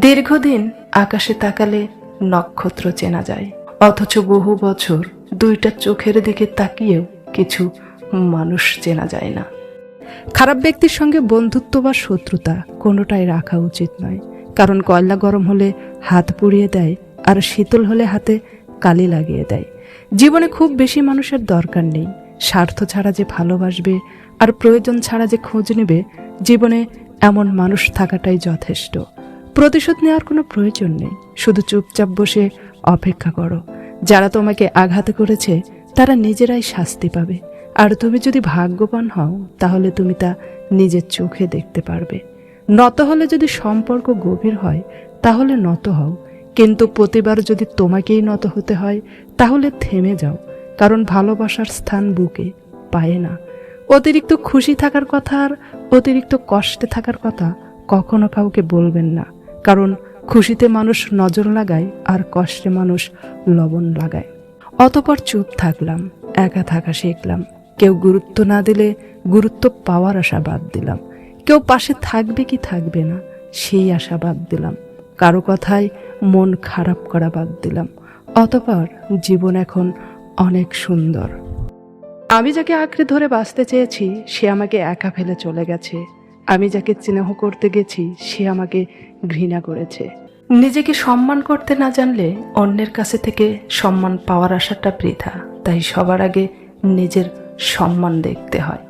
দীর্ঘদিন আকাশে তাকালে নক্ষত্র চেনা যায়, অথচ বহু বছর দুইটা চোখের দিকে তাকিয়েও কিছু মানুষ চেনা যায় না। খারাপ ব্যক্তির সঙ্গে বন্ধুত্ব বা শত্রুতা কোনোটাই রাখা উচিত নয়, কারণ কয়লা গরম হলে হাত পুড়িয়ে দেয়, আর শীতল হলে হাতে কালি লাগিয়ে দেয়। জীবনে খুব বেশি মানুষের দরকার নেই। স্বার্থ ছাড়া যে ভালোবাসবে আর প্রয়োজন ছাড়া যে খোঁজ নেবে, জীবনে এমন মানুষ থাকাটাই যথেষ্ট। প্রতিশোধ নেওয়ার কোনো প্রয়োজন নেই, শুধু চুপচাপ বসে অপেক্ষা করো। যারা তোমাকে আঘাত করেছে তারা নিজেরাই শাস্তি পাবে, আর তুমি যদি ভাগ্যবান হও তাহলে তুমি তা নিজের চোখে দেখতে পারবে। নত হলে যদি সম্পর্ক গভীর হয় তাহলে নত হও, কিন্তু প্রতিবার যদি তোমাকেই নত হতে হয় তাহলে থেমে যাও, কারণ ভালোবাসার স্থান বুকে, পায়ে না। অতিরিক্ত খুশি থাকার কথা আর অতিরিক্ত কষ্টে থাকার কথা কখনো কাউকে বলবেন না, কারণ খুশিতে মানুষ নজর লাগায় আর কষ্টে মানুষ লবণ লাগায়। অতপর চুপ থাকলাম, একা থাকা শিখলাম। কেউ গুরুত্ব না দিলে গুরুত্ব পাওয়ার আশা বাদ দিলাম। কেউ পাশে থাকবে কি থাকবে না সেই আশা বাদ দিলাম। কারো কথায় মন খারাপ করা বাদ দিলাম। অতপর জীবন এখন অনেক সুন্দর। আমি যাকে আঁকড়ে ধরে বাঁচতে চেয়েছি সে আমাকে একা ফেলে চলে গেছে। আমি যাকে স্নেহ করতে গেছি সে আমাকে ঘৃণা করেছে। নিজেকে সম্মান করতে না জানলে অন্যের কাছে থেকে সম্মান পাওয়ার আশাটা বৃথা। তাই সবার আগে নিজের সম্মান দেখতে হয়।